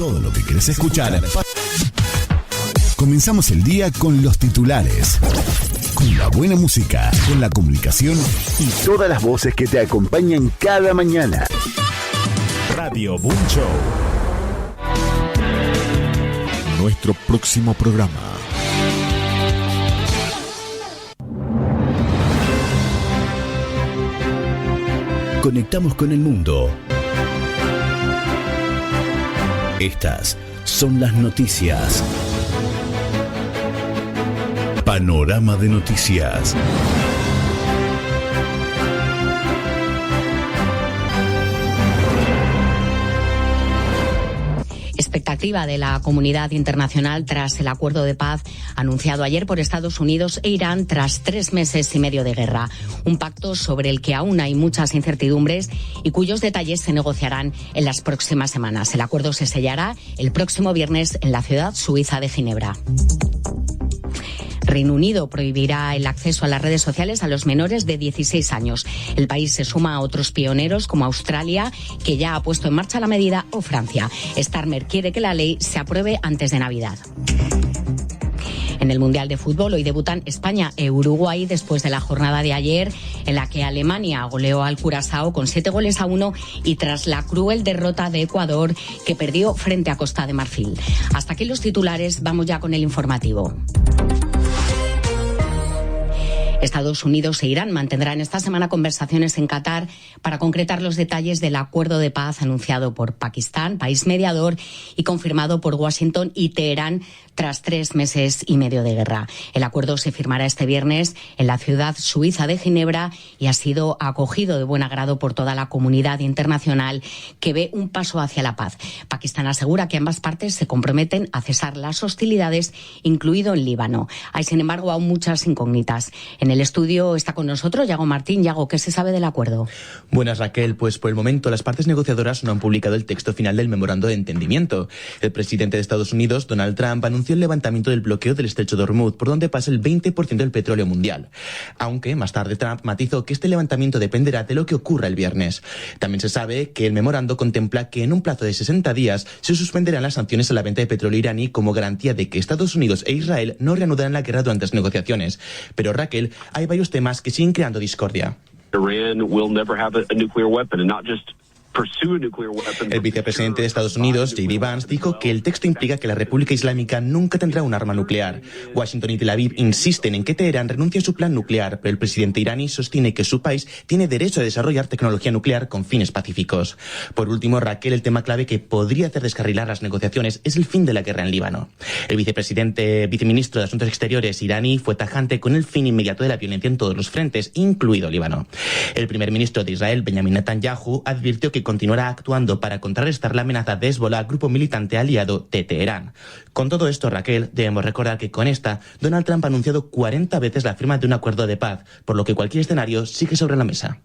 Todo lo que querés escuchar. Comenzamos el día con los titulares, con la buena música, con la comunicación y todas las voces que te acompañan cada mañana. Radio Boom Show. Nuestro próximo programa. Conectamos con el mundo. Estas son las noticias. Panorama de noticias. Expectativa de la comunidad internacional tras el acuerdo de paz anunciado ayer por Estados Unidos e Irán tras 3 meses y medio de guerra. Un pacto sobre el que aún hay muchas incertidumbres y cuyos detalles se negociarán en las próximas semanas. El acuerdo se sellará el próximo viernes en la ciudad suiza de Ginebra. Reino Unido prohibirá el acceso a las redes sociales a los menores de 16 años. El país se suma a otros pioneros como Australia, que ya ha puesto en marcha la medida, o Francia. Starmer quiere que la ley se apruebe antes de Navidad. En el Mundial de Fútbol hoy debutan España e Uruguay después de la jornada de ayer en la que Alemania goleó al Curazao con 7-1 y tras la cruel derrota de Ecuador que perdió frente a Costa de Marfil. Hasta aquí los titulares, vamos ya con el informativo. Estados Unidos e Irán mantendrán esta semana conversaciones en Qatar para concretar los detalles del acuerdo de paz anunciado por Pakistán, país mediador, y confirmado por Washington y Teherán tras 3 meses y medio de guerra. El acuerdo se firmará este viernes en la ciudad suiza de Ginebra y ha sido acogido de buen agrado por toda la comunidad internacional que ve un paso hacia la paz. Pakistán asegura que ambas partes se comprometen a cesar las hostilidades, incluido en Líbano. Hay, sin embargo, aún muchas incógnitas. En el estudio está con nosotros Yago Martín. Yago, ¿qué se sabe del acuerdo? Buenas, Raquel. Pues por el momento las partes negociadoras no han publicado el texto final del memorando de entendimiento. El presidente de Estados Unidos, Donald Trump, anunció el levantamiento del bloqueo del estrecho de Hormuz, por donde pasa el 20% del petróleo mundial. Aunque más tarde Trump matizó que este levantamiento dependerá de lo que ocurra el viernes. También se sabe que el memorando contempla que en un plazo de 60 días se suspenderán las sanciones a la venta de petróleo iraní como garantía de que Estados Unidos e Israel no reanudarán la guerra durante las negociaciones. Pero, Raquel, hay varios temas que siguen creando discordia. Iran will never have a nuclear weapon, and not just El vicepresidente de Estados Unidos, J.D. Vance, dijo que el texto implica que la República Islámica nunca tendrá un arma nuclear. Washington y Tel Aviv insisten en que Teherán renuncie a su plan nuclear, pero el presidente iraní sostiene que su país tiene derecho a desarrollar tecnología nuclear con fines pacíficos. Por último, Raquel, el tema clave que podría hacer descarrilar las negociaciones es el fin de la guerra en Líbano. El viceministro de Asuntos Exteriores iraní fue tajante con el fin inmediato de la violencia en todos los frentes, incluido Líbano. El primer ministro de Israel, Benjamin Netanyahu, advirtió que continuará actuando para contrarrestar la amenaza de Hezbollah, grupo militante aliado de Teherán. Con todo esto, Raquel, debemos recordar que con esta, Donald Trump ha anunciado 40 veces la firma de un acuerdo de paz, por lo que cualquier escenario sigue sobre la mesa.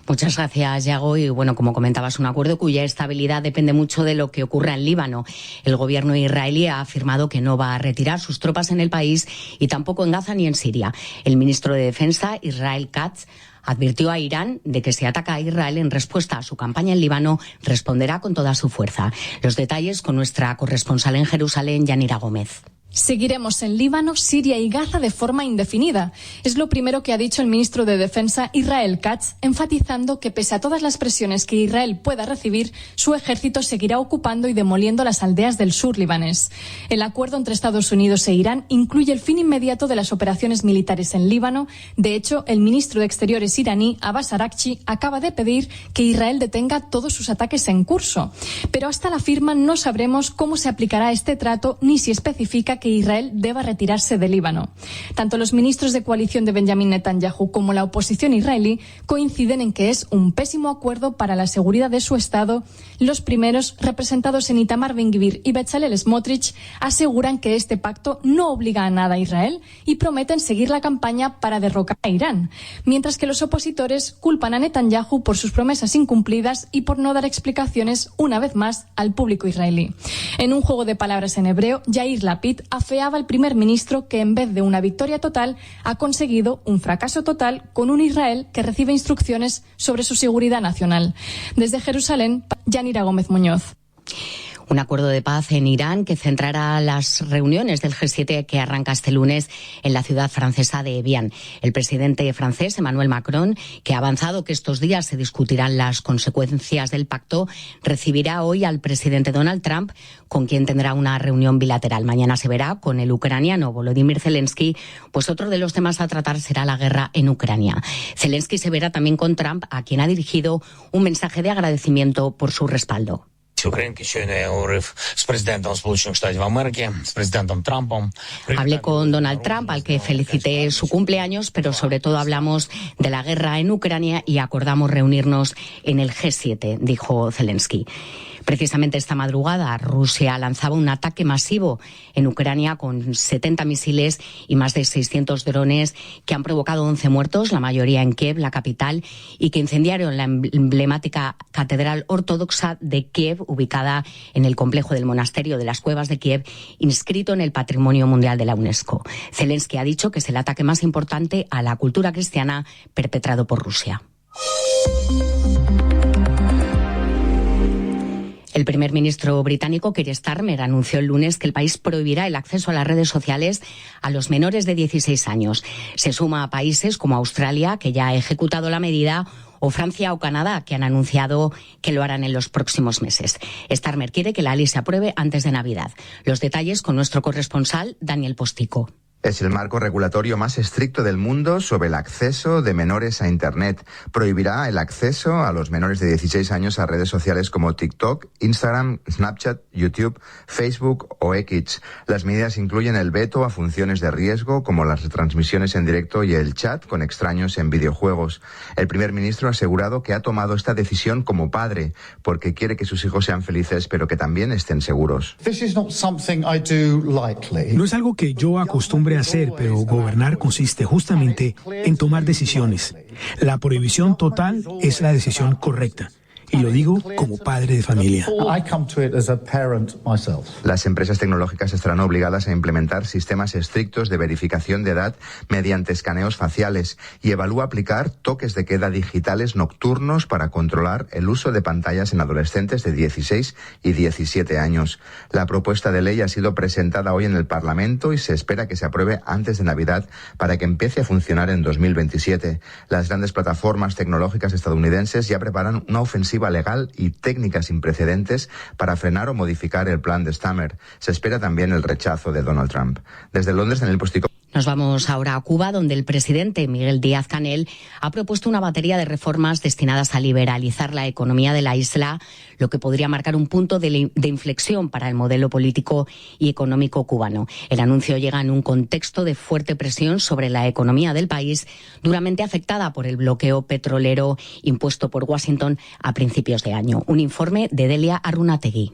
Muchas gracias, Yago. Y bueno, como comentabas, un acuerdo cuya estabilidad depende mucho de lo que ocurra en Líbano. El gobierno israelí ha afirmado que no va a retirar sus tropas en el país y tampoco en Gaza ni en Siria. El ministro de Defensa, Israel Katz, advirtió a Irán de que si ataca a Israel en respuesta a su campaña en Líbano, responderá con toda su fuerza. Los detalles con nuestra corresponsal en Jerusalén, Yanira Gómez. Seguiremos en Líbano, Siria y Gaza de forma indefinida. Es lo primero que ha dicho el ministro de Defensa, Israel Katz, enfatizando que pese a todas las presiones que Israel pueda recibir, su ejército seguirá ocupando y demoliendo las aldeas del sur libanés. El acuerdo entre Estados Unidos e Irán incluye el fin inmediato de las operaciones militares en Líbano. De hecho, el ministro de Exteriores iraní, Abbas Araghchi, acaba de pedir que Israel detenga todos sus ataques en curso. Pero hasta la firma no sabremos cómo se aplicará este trato ni si especifica que Israel deba retirarse de Líbano. Tanto los ministros de coalición de Benjamin Netanyahu como la oposición israelí coinciden en que es un pésimo acuerdo para la seguridad de su Estado. Los primeros, representados en Itamar Ben-Gvir y Bezalel Smotrich, aseguran que este pacto no obliga a nada a Israel y prometen seguir la campaña para derrocar a Irán, mientras que los opositores culpan a Netanyahu por sus promesas incumplidas y por no dar explicaciones una vez más al público israelí. En un juego de palabras en hebreo, Yair Lapid afeaba al primer ministro que en vez de una victoria total ha conseguido un fracaso total con un Israel que recibe instrucciones sobre su seguridad nacional. Desde Jerusalén, Yanira Gómez Muñoz. Un acuerdo de paz en Irán que centrará las reuniones del G7 que arranca este lunes en la ciudad francesa de Evian. El presidente francés, Emmanuel Macron, que ha avanzado que estos días se discutirán las consecuencias del pacto, recibirá hoy al presidente Donald Trump, con quien tendrá una reunión bilateral. Mañana se verá con el ucraniano Volodymyr Zelensky, pues otro de los temas a tratar será la guerra en Ucrania. Zelensky se verá también con Trump, a quien ha dirigido un mensaje de agradecimiento por su respaldo. Hablé con Donald Trump, al que felicité su cumpleaños, pero sobre todo hablamos de la guerra en Ucrania y acordamos reunirnos en el G7, dijo Zelensky. Precisamente esta madrugada, Rusia lanzaba un ataque masivo en Ucrania con 70 misiles y más de 600 drones que han provocado 11 muertos, la mayoría en Kiev, la capital, y que incendiaron la emblemática Catedral Ortodoxa de Kiev, ubicada en el complejo del Monasterio de las Cuevas de Kiev, inscrito en el Patrimonio Mundial de la UNESCO. Zelensky ha dicho que es el ataque más importante a la cultura cristiana perpetrado por Rusia. El primer ministro británico, Keir Starmer, anunció el lunes que el país prohibirá el acceso a las redes sociales a los menores de 16 años. Se suma a países como Australia, que ya ha ejecutado la medida, o Francia o Canadá, que han anunciado que lo harán en los próximos meses. Starmer quiere que la ley se apruebe antes de Navidad. Los detalles con nuestro corresponsal, Daniel Postico. Es el marco regulatorio más estricto del mundo sobre el acceso de menores a Internet. Prohibirá el acceso a los menores de 16 años a redes sociales como TikTok, Instagram, Snapchat, YouTube, Facebook o X. Las medidas incluyen el veto a funciones de riesgo como las retransmisiones en directo y el chat con extraños en videojuegos. El primer ministro ha asegurado que ha tomado esta decisión como padre porque quiere que sus hijos sean felices pero que también estén seguros. No es algo que yo acostumbre a hacer, pero gobernar consiste justamente en tomar decisiones. La prohibición total es la decisión correcta. Y lo digo como padre de familia. Las empresas tecnológicas estarán obligadas a implementar sistemas estrictos de verificación de edad mediante escaneos faciales y evalúa aplicar toques de queda digitales nocturnos para controlar el uso de pantallas en adolescentes de 16 y 17 años. La propuesta de ley ha sido presentada hoy en el Parlamento y se espera que se apruebe antes de Navidad para que empiece a funcionar en 2027. Las grandes plataformas tecnológicas estadounidenses ya preparan una ofensiva legal y técnica sin precedentes para frenar o modificar el plan de Starmer. Se espera también el rechazo de Donald Trump. Desde Londres, Daniel Postico. Nos vamos ahora a Cuba, donde el presidente Miguel Díaz-Canel ha propuesto una batería de reformas destinadas a liberalizar la economía de la isla, lo que podría marcar un punto de inflexión para el modelo político y económico cubano. El anuncio llega en un contexto de fuerte presión sobre la economía del país, duramente afectada por el bloqueo petrolero impuesto por Washington a principios de año. Un informe de Delia Arunategui.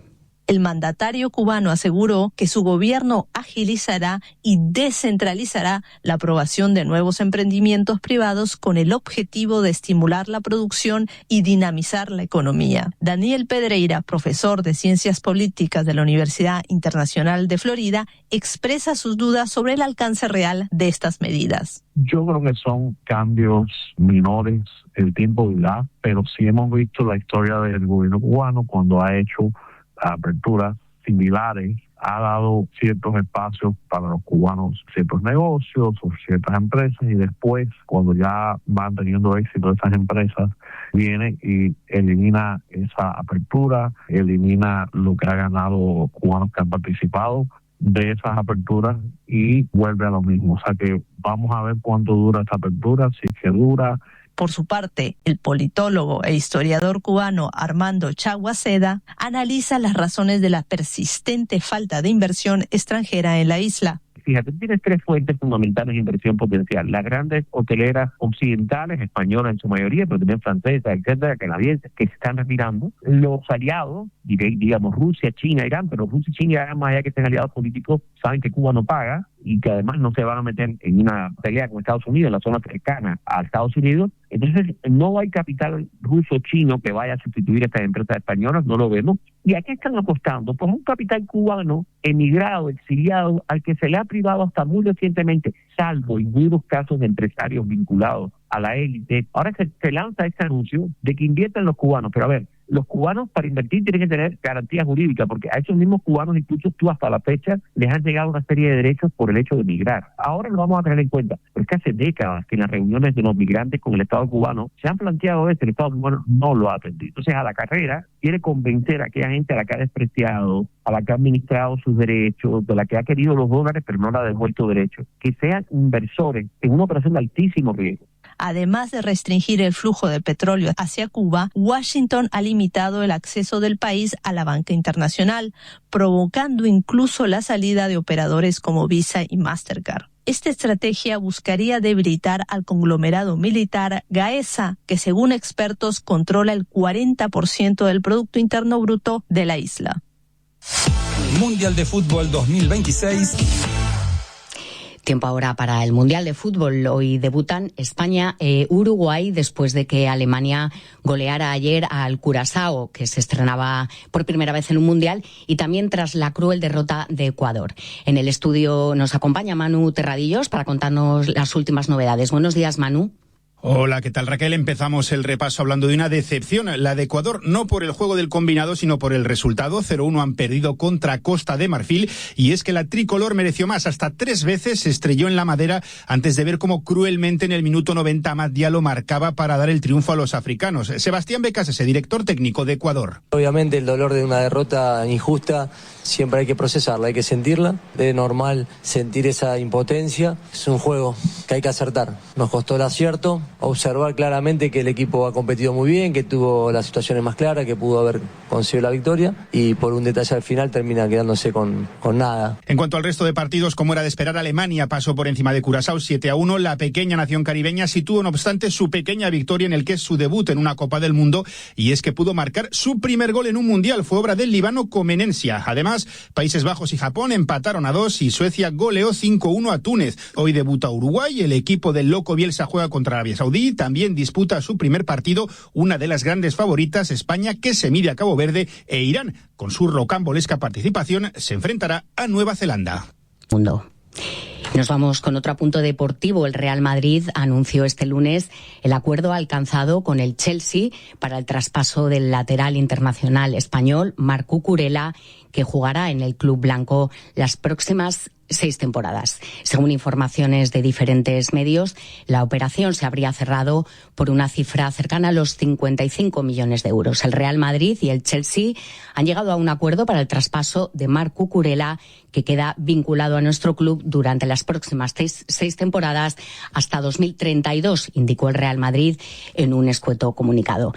El mandatario cubano aseguró que su gobierno agilizará y descentralizará la aprobación de nuevos emprendimientos privados con el objetivo de estimular la producción y dinamizar la economía. Daniel Pedreira, profesor de Ciencias Políticas de la Universidad Internacional de Florida, expresa sus dudas sobre el alcance real de estas medidas. Yo creo que son cambios menores, el tiempo dirá, pero sí hemos visto la historia del gobierno cubano cuando ha hecho aperturas similares, ha dado ciertos espacios para los cubanos, ciertos negocios o ciertas empresas, y después, cuando ya van teniendo éxito esas empresas, viene y elimina esa apertura, elimina lo que ha ganado cubanos que han participado de esas aperturas y vuelve a lo mismo. O sea que vamos a ver cuánto dura esa apertura, si es que dura. Por su parte, el politólogo e historiador cubano Armando Chaguaceda analiza las razones de la persistente falta de inversión extranjera en la isla. Fíjate, tienes tres fuentes fundamentales de inversión potencial. Las grandes hoteleras occidentales, españolas en su mayoría, pero también francesas, etcétera, canadienses, que se están retirando. Los aliados, digamos Rusia, China, Irán, pero Rusia y China, Irán, más allá que estén aliados políticos, saben que Cuba no paga y que además no se van a meter en una pelea con Estados Unidos, en la zona cercana a Estados Unidos. Entonces, no hay capital ruso-chino que vaya a sustituir a estas empresas españolas, no lo vemos. ¿Y a qué están apostando? Pues un capital cubano emigrado, exiliado, al que se le ha privado hasta muy recientemente, salvo en muchos casos de empresarios vinculados a la élite. Ahora se lanza este anuncio de que inviertan los cubanos, pero a ver, los cubanos para invertir tienen que tener garantía jurídica, porque a esos mismos cubanos incluso tú hasta la fecha les han llegado una serie de derechos por el hecho de migrar. Ahora lo vamos a tener en cuenta, pero es que hace décadas que en las reuniones de los migrantes con el Estado cubano se han planteado esto, el Estado cubano no lo ha atendido. Entonces a la carrera quiere convencer a aquella gente a la que ha despreciado, a la que ha administrado sus derechos, de la que ha querido los dólares pero no le ha devuelto derechos, que sean inversores en una operación de altísimo riesgo. Además de restringir el flujo de petróleo hacia Cuba, Washington ha limitado el acceso del país a la banca internacional, provocando incluso la salida de operadores como Visa y Mastercard. Esta estrategia buscaría debilitar al conglomerado militar Gaesa, que según expertos controla el 40% del Producto Interno Bruto de la isla. Mundial de Fútbol 2026. Tiempo ahora para el Mundial de Fútbol. Hoy debutan España e Uruguay después de que Alemania goleara ayer al Curazao, que se estrenaba por primera vez en un Mundial, y también tras la cruel derrota de Ecuador. En el estudio nos acompaña Manu Terradillos para contarnos las últimas novedades. Buenos días, Manu. Hola, ¿qué tal, Raquel? Empezamos el repaso hablando de una decepción, la de Ecuador, no por el juego del combinado, sino por el resultado. 0-1 han perdido contra Costa de Marfil, y es que la tricolor mereció más. Hasta 3 veces se estrelló en la madera antes de ver cómo cruelmente en el minuto 90 Amad Diallo marcaba para dar el triunfo a los africanos. Sebastián Becasese, director técnico de Ecuador. Obviamente el dolor de una derrota injusta siempre hay que procesarla, hay que sentirla. Es normal sentir esa impotencia. Es un juego que hay que acertar. Nos costó el acierto. Observar claramente que el equipo ha competido muy bien, que tuvo las situaciones más claras, que pudo haber conseguido la victoria, y por un detalle al final termina quedándose con nada. En cuanto al resto de partidos, como era de esperar, Alemania pasó por encima de Curazao 7-1. La pequeña nación caribeña sí tuvo, no obstante, su pequeña victoria en el que es su debut en una Copa del Mundo, y es que pudo marcar su primer gol en un Mundial. Fue obra del Líbano Comenencia. Además, Países Bajos y Japón empataron a 2 y Suecia goleó 5-1 a Túnez. Hoy debuta Uruguay. El equipo del Loco Bielsa juega contra Arabia Saudí. También disputa su primer partido una de las grandes favoritas, España, que se mide a Cabo Verde, e Irán, con su rocambolesca participación, se enfrentará a Nueva Zelanda. Nos vamos con otro apunto deportivo. El Real Madrid anunció este lunes el acuerdo alcanzado con el Chelsea para el traspaso del lateral internacional español Marc Cucurella, que jugará en el club blanco las próximas 6 temporadas. Según informaciones de diferentes medios, la operación se habría cerrado por una cifra cercana a los 55 millones de euros. El Real Madrid y el Chelsea han llegado a un acuerdo para el traspaso de Marc Cucurella, que queda vinculado a nuestro club durante las próximas 6 temporadas hasta 2032, indicó el Real Madrid en un escueto comunicado.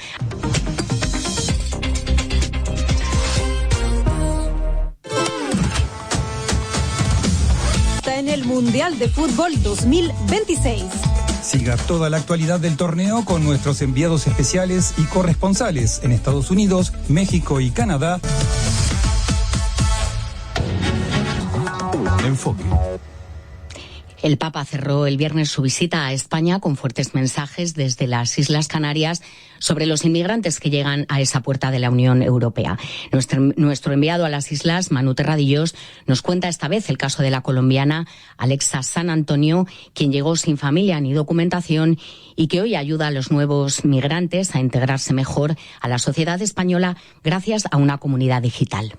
En el Mundial de Fútbol 2026. Siga toda la actualidad del torneo con nuestros enviados especiales y corresponsales en Estados Unidos, México y Canadá. Enfoque. El Papa cerró el viernes su visita a España con fuertes mensajes desde las Islas Canarias sobre los inmigrantes que llegan a esa puerta de la Unión Europea. Nuestro enviado a las islas, Manu Terradillos, nos cuenta esta vez el caso de la colombiana Alexa San Antonio, quien llegó sin familia ni documentación y que hoy ayuda a los nuevos migrantes a integrarse mejor a la sociedad española gracias a una comunidad digital.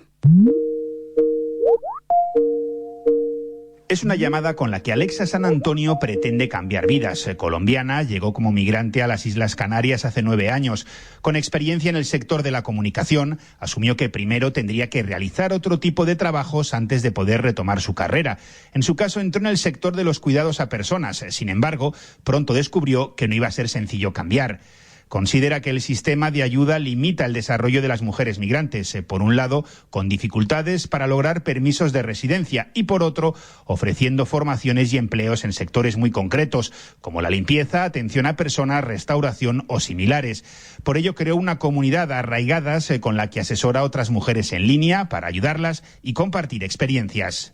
Es una llamada con la que Alexa San Antonio pretende cambiar vidas. Colombiana, llegó como migrante a las Islas Canarias hace 9 años. Con experiencia en el sector de la comunicación, asumió que primero tendría que realizar otro tipo de trabajos antes de poder retomar su carrera. En su caso, entró en el sector de los cuidados a personas. Sin embargo, pronto descubrió que no iba a ser sencillo cambiar. Considera que el sistema de ayuda limita el desarrollo de las mujeres migrantes, por un lado, con dificultades para lograr permisos de residencia y, por otro, ofreciendo formaciones y empleos en sectores muy concretos, como la limpieza, atención a personas, restauración o similares. Por ello, creó una comunidad arraigadas con la que asesora a otras mujeres en línea para ayudarlas y compartir experiencias.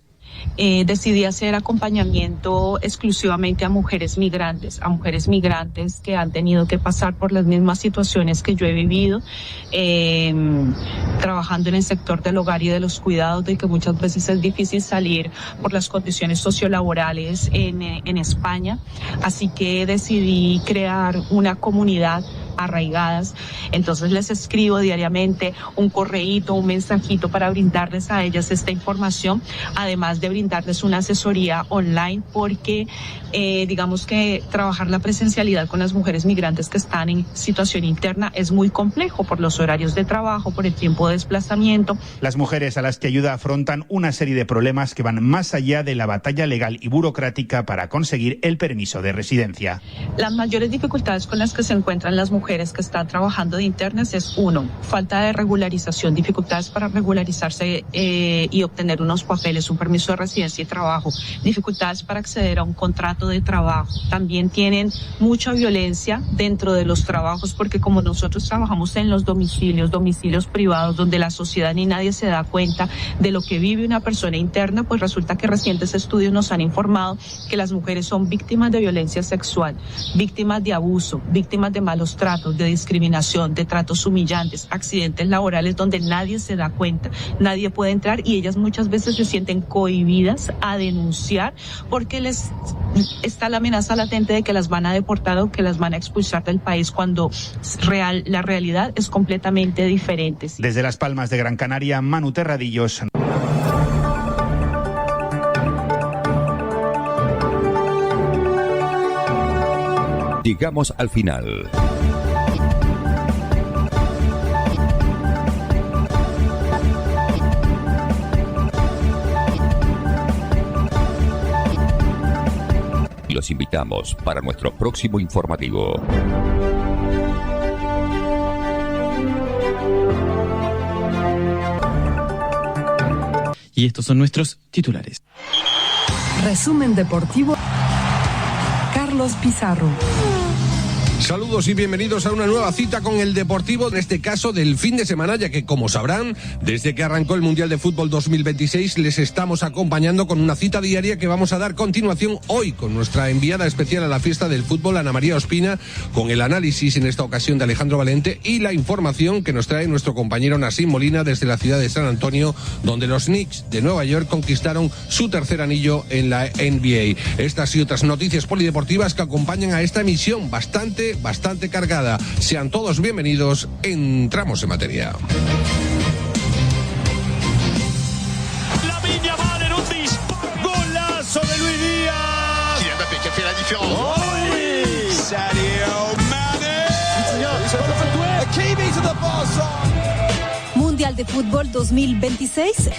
Decidí hacer acompañamiento exclusivamente a mujeres migrantes que han tenido que pasar por las mismas situaciones que yo he vivido, trabajando en el sector del hogar y de los cuidados, de que muchas veces es difícil salir por las condiciones sociolaborales en España. Así que decidí crear una comunidad arraigadas. Entonces les escribo diariamente un correíto, un mensajito para brindarles a ellas esta información, además de brindarles una asesoría online, porque digamos que trabajar la presencialidad con las mujeres migrantes que están en situación interna es muy complejo por los horarios de trabajo, por el tiempo de desplazamiento. Las mujeres a las que ayuda afrontan una serie de problemas que van más allá de la batalla legal y burocrática para conseguir el permiso de residencia. Las mayores dificultades con las que se encuentran las mujeres que están trabajando de internas es, uno, falta de regularización, dificultades para regularizarse y obtener unos papeles, un permiso de residencia y trabajo, dificultades para acceder a un contrato de trabajo. También tienen mucha violencia dentro de los trabajos, porque como nosotros trabajamos en los domicilios privados, donde la sociedad ni nadie se da cuenta de lo que vive una persona interna, pues resulta que recientes estudios nos han informado que las mujeres son víctimas de violencia sexual, víctimas de abuso, víctimas de malos tratos, de discriminación, de tratos humillantes, accidentes laborales donde nadie se da cuenta, nadie puede entrar, y ellas muchas veces se sienten cohibidas a denunciar porque les está la amenaza latente de que las van a deportar o que las van a expulsar del país, cuando la realidad es completamente diferente. ¿Sí? Desde Las Palmas de Gran Canaria, Manu Terradillos. Llegamos al final. Los invitamos para nuestro próximo informativo. Y estos son nuestros titulares. Resumen deportivo. Carlos Pizarro. Saludos y bienvenidos a una nueva cita con el Deportivo, en este caso del fin de semana, ya que, como sabrán, desde que arrancó el Mundial de Fútbol 2026 les estamos acompañando con una cita diaria que vamos a dar continuación hoy con nuestra enviada especial a la fiesta del fútbol, Ana María Ospina, con el análisis en esta ocasión de Alejandro Valente y la información que nos trae nuestro compañero Nassim Molina desde la ciudad de San Antonio, donde los Knicks de Nueva York conquistaron su tercer anillo en la NBA. Estas y otras noticias polideportivas que acompañan a esta emisión bastante cargada. Sean todos bienvenidos, entramos en materia. La Viña Mal en un disparo. Golazo de Luis Díaz. Kylian Mbappé qui a fait la différence. Oh, oui. Sadio Mané. Hakimi to the far side. Mundial de Fútbol 2026.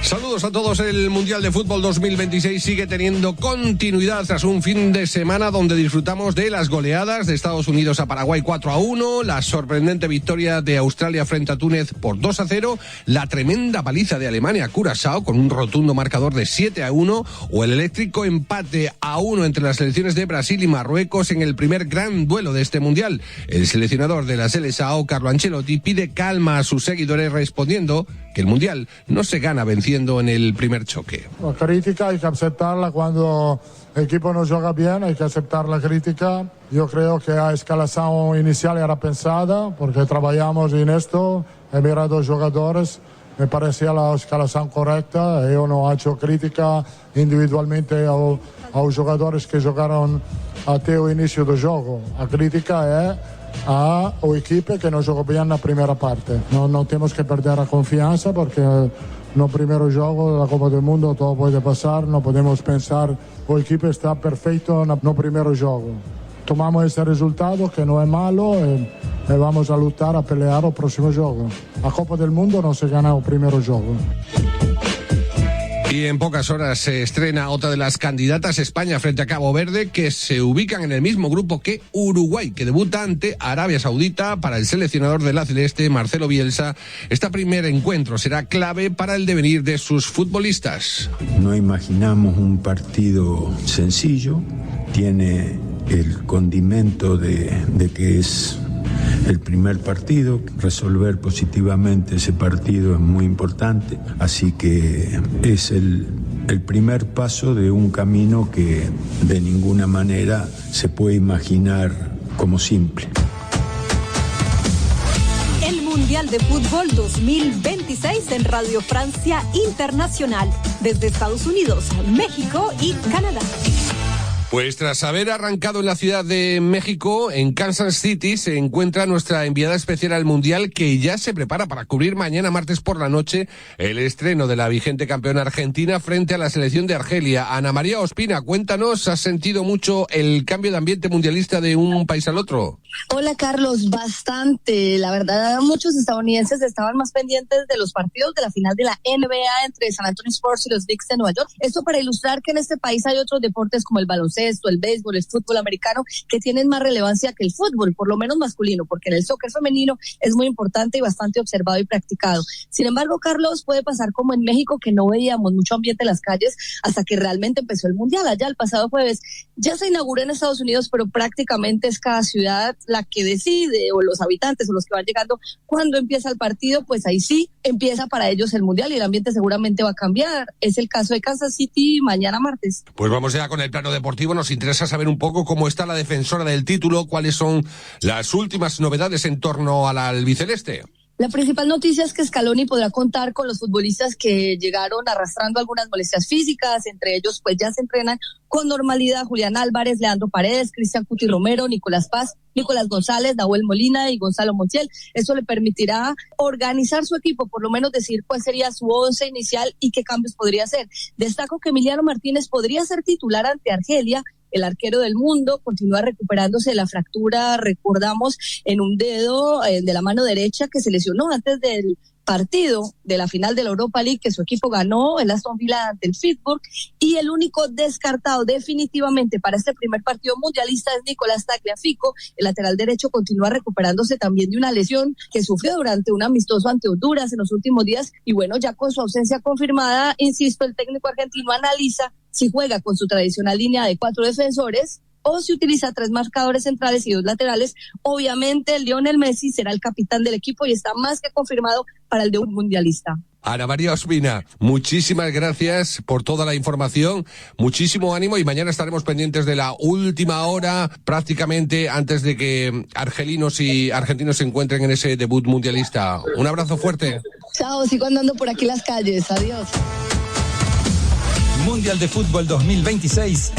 Saludos a todos. El Mundial de Fútbol 2026 sigue teniendo continuidad tras un fin de semana donde disfrutamos de las goleadas de Estados Unidos a Paraguay 4-1, la sorprendente victoria de Australia frente a Túnez por 2-0, la tremenda paliza de Alemania a Curazao con un rotundo marcador de 7-1, o el eléctrico empate a 1 entre las selecciones de Brasil y Marruecos en el primer gran duelo de este Mundial. El seleccionador de la Seleção, Carlo Ancelotti, pide calma a sus seguidores respondiendo que el Mundial no se gana venciendo en el primer choque. La crítica hay que aceptarla cuando el equipo no juega bien, hay que aceptar la crítica. Yo creo que la escalación inicial era pensada porque trabajamos en esto, he mirado los jugadores, me parecía la escalación correcta, yo no he hecho crítica individualmente a los jugadores que jugaron hasta el inicio del juego. La crítica es a o equipo que no jugó bien la primera parte. No tenemos que perder la confianza porque no primer juego de la Copa del Mundo todo puede pasar, no podemos pensar o equipo está perfecto no primer juego. Tomamos ese resultado que no es malo y vamos a luchar a pelear el próximo juego. La Copa del Mundo no se gana el primer juego. Y en pocas horas se estrena otra de las candidatas, España frente a Cabo Verde, que se ubican en el mismo grupo que Uruguay, que debuta ante Arabia Saudita. Para el seleccionador de la Celeste, Marcelo Bielsa, este primer encuentro será clave para el devenir de sus futbolistas. No imaginamos un partido sencillo, tiene el condimento de que es el primer partido, resolver positivamente ese partido es muy importante, así que es el primer paso de un camino que de ninguna manera se puede imaginar como simple. El Mundial de Fútbol 2026 en Radio Francia Internacional, desde Estados Unidos, México y Canadá. Pues tras haber arrancado en la Ciudad de México, en Kansas City, se encuentra nuestra enviada especial al Mundial, que ya se prepara para cubrir mañana martes por la noche el estreno de la vigente campeona argentina frente a la selección de Argelia. Ana María Ospina, cuéntanos, ¿has sentido mucho el cambio de ambiente mundialista de un país al otro? Hola Carlos, bastante. La verdad, muchos estadounidenses estaban más pendientes de los partidos de la final de la NBA entre San Antonio Spurs y los Knicks de Nueva York. Esto para ilustrar que en este país hay otros deportes como el baloncesto, el béisbol, el fútbol americano, que tienen más relevancia que el fútbol, por lo menos masculino, porque en el soccer femenino es muy importante y bastante observado y practicado. Sin embargo, Carlos, puede pasar como en México, que no veíamos mucho ambiente en las calles hasta que realmente empezó el Mundial. Allá el pasado jueves ya se inauguró en Estados Unidos, pero prácticamente es cada ciudad la que decide, o los habitantes o los que van llegando, cuando empieza el partido, pues ahí sí empieza para ellos el Mundial y el ambiente seguramente va a cambiar. Es el caso de Kansas City mañana martes. Pues vamos ya con el plano deportivo. Nos interesa saber un poco cómo está la defensora del título, cuáles son las últimas novedades en torno al albiceleste. La principal noticia es que Scaloni podrá contar con los futbolistas que llegaron arrastrando algunas molestias físicas, entre ellos pues ya se entrenan con normalidad Julián Álvarez, Leandro Paredes, Cristian Cuti Romero, Nicolás Paz, Nicolás González, Nahuel Molina y Gonzalo Montiel. Eso le permitirá organizar su equipo, por lo menos decir cuál sería su 11 inicial y qué cambios podría hacer. Destaco que Emiliano Martínez podría ser titular ante Argelia. El arquero del mundo continúa recuperándose de la fractura, recordamos, en un dedo de la mano derecha que se lesionó antes del partido de la final de la Europa League que su equipo ganó, el Aston Villa ante el Pittsburgh, y el único descartado definitivamente para este primer partido mundialista es Nicolás Tagliafico. El lateral derecho continúa recuperándose también de una lesión que sufrió durante un amistoso ante Honduras en los últimos días, y bueno, ya con su ausencia confirmada, insisto, el técnico argentino analiza si juega con su tradicional línea de 4 defensores o si utiliza 3 marcadores centrales y 2 laterales. Obviamente, Lionel Messi será el capitán del equipo y está más que confirmado para el de un mundialista. Ana María Ospina, muchísimas gracias por toda la información, muchísimo ánimo, y mañana estaremos pendientes de la última hora, prácticamente antes de que argelinos y argentinos se encuentren en ese debut mundialista. Un abrazo fuerte. Chao, sigo andando por aquí las calles. Adiós. Mundial de Fútbol 2026.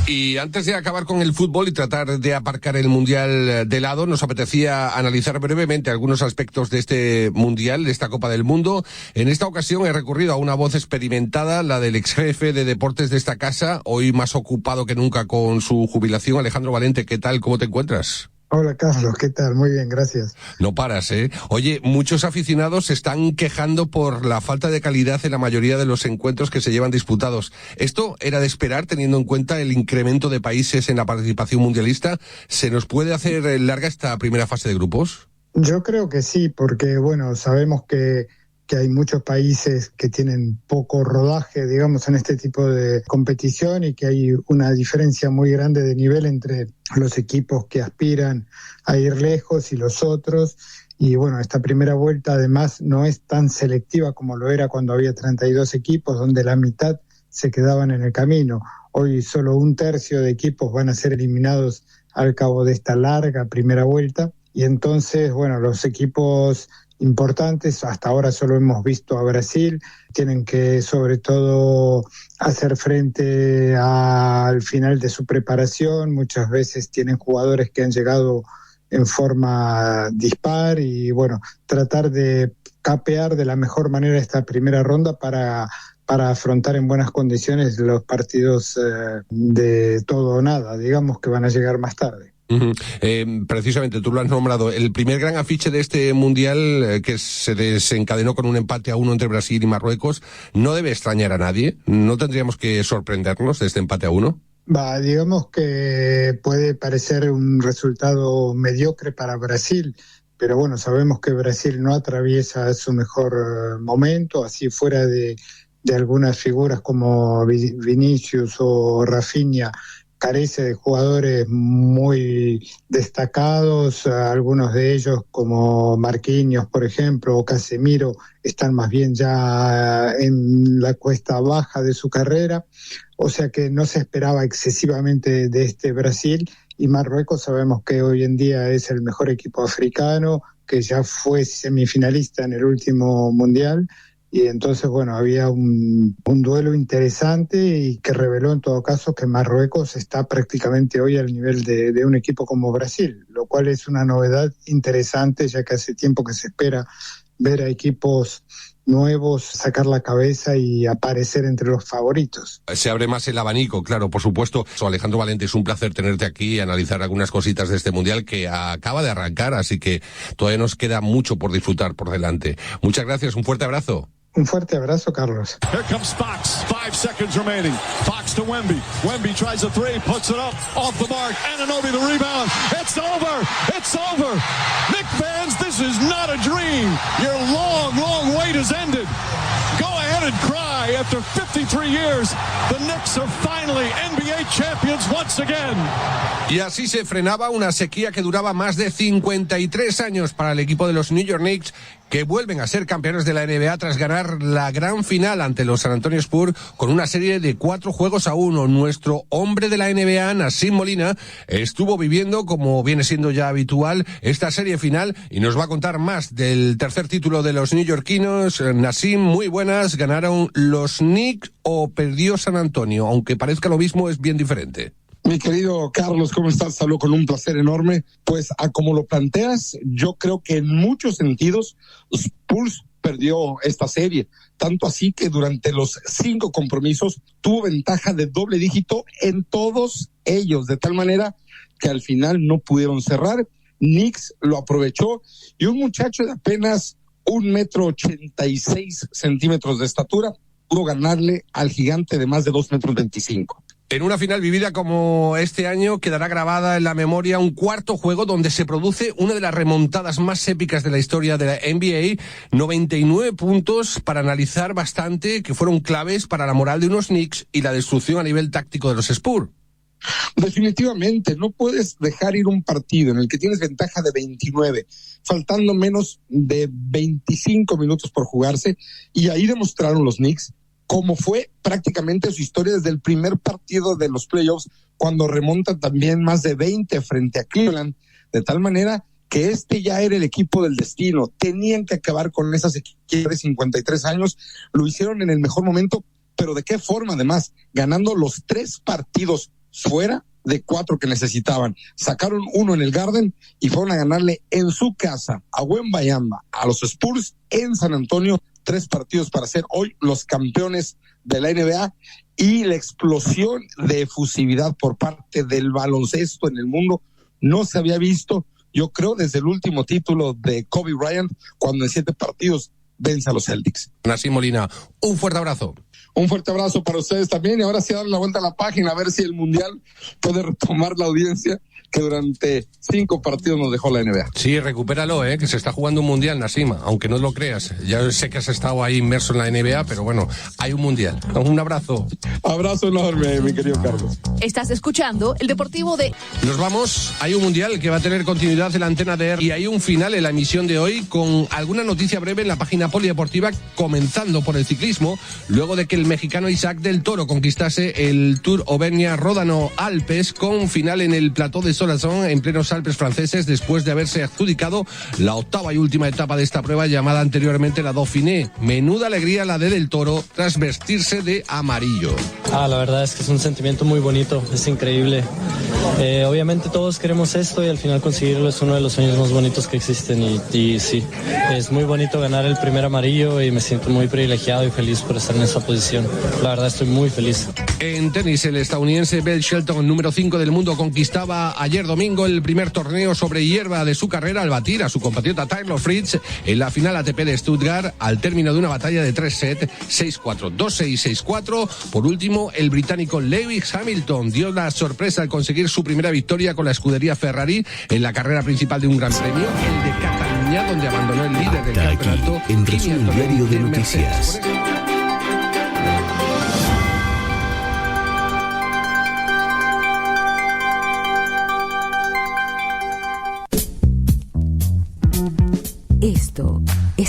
Y antes de acabar con el fútbol y tratar de aparcar el Mundial de lado, nos apetecía analizar brevemente algunos aspectos de este Mundial, de esta Copa del Mundo. En esta ocasión he recurrido a una voz experimentada, la del ex jefe de deportes de esta casa, hoy más ocupado que nunca con su jubilación. Alejandro Valente, ¿qué tal? ¿Cómo te encuentras? Hola Carlos, ¿qué tal? Muy bien, gracias. No paras, ¿eh? Oye, muchos aficionados se están quejando por la falta de calidad en la mayoría de los encuentros que se llevan disputados. ¿Esto era de esperar teniendo en cuenta el incremento de países en la participación mundialista? ¿Se nos puede hacer larga esta primera fase de grupos? Yo creo que sí, porque bueno, sabemos que hay muchos países que tienen poco rodaje, digamos, en este tipo de competición, y que hay una diferencia muy grande de nivel entre los equipos que aspiran a ir lejos y los otros. Y bueno, esta primera vuelta además no es tan selectiva como lo era cuando había 32 equipos, donde la mitad se quedaban en el camino. Hoy solo 1/3 de equipos van a ser eliminados al cabo de esta larga primera vuelta. Y entonces, bueno, los equipos importantes, hasta ahora solo hemos visto a Brasil, tienen que sobre todo hacer frente al final de su preparación. Muchas veces tienen jugadores que han llegado en forma dispar y bueno, tratar de capear de la mejor manera esta primera ronda para afrontar en buenas condiciones los partidos de todo o nada, digamos, que van a llegar más tarde. Precisamente tú lo has nombrado, el primer gran afiche de este Mundial, que se desencadenó con un empate a 1 entre Brasil y Marruecos, no debe extrañar a nadie. ¿No tendríamos que sorprendernos de este empate a 1? Digamos que puede parecer un resultado mediocre para Brasil, pero bueno, sabemos que Brasil no atraviesa su mejor momento, así fuera de algunas figuras como Vinicius o Rafinha, carece de jugadores muy destacados. Algunos de ellos, como Marquinhos, por ejemplo, o Casemiro, están más bien ya en la cuesta baja de su carrera, o sea que no se esperaba excesivamente de este Brasil. Y Marruecos sabemos que hoy en día es el mejor equipo africano, que ya fue semifinalista en el último Mundial, Y entonces, bueno, había un duelo interesante y que reveló en todo caso que Marruecos está prácticamente hoy al nivel de un equipo como Brasil, lo cual es una novedad interesante, ya que hace tiempo que se espera ver a equipos nuevos sacar la cabeza y aparecer entre los favoritos. Se abre más el abanico, claro, por supuesto. Alejandro Valente, es un placer tenerte aquí y analizar algunas cositas de este Mundial que acaba de arrancar, así que todavía nos queda mucho por disfrutar por delante. Muchas gracias, un fuerte abrazo. Un fuerte abrazo, Carlos. Here comes Fox. 5 seconds remaining. Fox to Wemby. Wemby tries a three, puts it up, off the mark. Anunoby the rebound. It's over. It's over. Knick fans, this is not a dream. Your long, long wait has ended. Go ahead and cry. After 53 years, the Knicks are finally NBA champions once again. Y así se frenaba una sequía que duraba más de 53 años para el equipo de los New York Knicks, que vuelven a ser campeones de la NBA tras ganar la gran final ante los San Antonio Spurs con una serie de 4-1. Nuestro hombre de la NBA, Nassim Molina, estuvo viviendo, como viene siendo ya habitual, esta serie final y nos va a contar más del tercer título de los neoyorquinos. Nassim, muy buenas. ¿Ganaron los Knicks o perdió San Antonio? Aunque parezca lo mismo, es bien diferente. Mi querido Carlos, ¿cómo estás? Saludo con un placer enorme. Pues a como lo planteas, yo creo que en muchos sentidos Spurs perdió esta serie, tanto así que durante los 5 compromisos tuvo ventaja de doble dígito en todos ellos, de tal manera que al final no pudieron cerrar. Knicks lo aprovechó y un muchacho de apenas 1,86 metros de estatura pudo ganarle al gigante de más de 2,25 metros. En una final vivida como este año quedará grabada en la memoria un cuarto juego donde se produce una de las remontadas más épicas de la historia de la NBA, 99 puntos para analizar bastante que fueron claves para la moral de unos Knicks y la destrucción a nivel táctico de los Spurs. Definitivamente, no puedes dejar ir un partido en el que tienes ventaja de 29, faltando menos de 25 minutos por jugarse, y ahí demostraron los Knicks como fue prácticamente su historia desde el primer partido de los playoffs, cuando remontan también más de 20 frente a Cleveland, de tal manera que este ya era el equipo del destino. Tenían que acabar con esa sequía de 53 años, lo hicieron en el mejor momento, pero ¿de qué forma? Además, ganando los 3 partidos fuera de 4 que necesitaban. Sacaron 1 en el Garden y fueron a ganarle en su casa a Wembayamba, a los Spurs en San Antonio, 3 partidos para ser hoy los campeones de la NBA, y la explosión de efusividad por parte del baloncesto en el mundo no se había visto, yo creo, desde el último título de Kobe Bryant, cuando en 7 partidos vence a los Celtics. Nassim Molina, un fuerte abrazo. Un fuerte abrazo para ustedes también, y ahora sí darle la vuelta a la página a ver si el Mundial puede retomar la audiencia que durante 5 partidos nos dejó la NBA. Sí, recupéralo, que se está jugando un Mundial, Nassim, aunque no lo creas. Ya sé que has estado ahí inmerso en la NBA, pero bueno, hay un Mundial. Un abrazo. Abrazo enorme, mi querido Carlos. Estás escuchando el Deportivo de... Nos vamos, hay un Mundial que va a tener continuidad en la antena de R, y hay un final en la emisión de hoy con alguna noticia breve en la página polideportiva, comenzando por el ciclismo, luego de que el mexicano Isaac del Toro conquistase el Tour Auvernia-Ródano-Alpes con final en el plató de Solasson en plenos Alpes franceses, después de haberse adjudicado la 8ª y última etapa de esta prueba, llamada anteriormente la Dauphiné. Menuda alegría la de Del Toro tras vestirse de amarillo. La verdad es que es un sentimiento muy bonito, es increíble. Obviamente todos queremos esto y al final conseguirlo es uno de los sueños más bonitos que existen, y sí, es muy bonito ganar el primer amarillo y me siento muy privilegiado y feliz por estar en esa posición. La verdad estoy muy feliz. En tenis, el estadounidense Bell Shelton, número 5 del mundo, conquistaba ayer domingo el primer torneo sobre hierba de su carrera al batir a su compatriota Taylor Fritz en la final ATP de Stuttgart al término de una batalla de 3 sets, 6-4, 2-6, 6-4. Por último, el británico Lewis Hamilton dio la sorpresa al conseguir su primera victoria con la escudería Ferrari en la carrera principal de un gran premio, el de Cataluña, donde abandonó el líder del campeonato. En Resumen Diario de Noticias.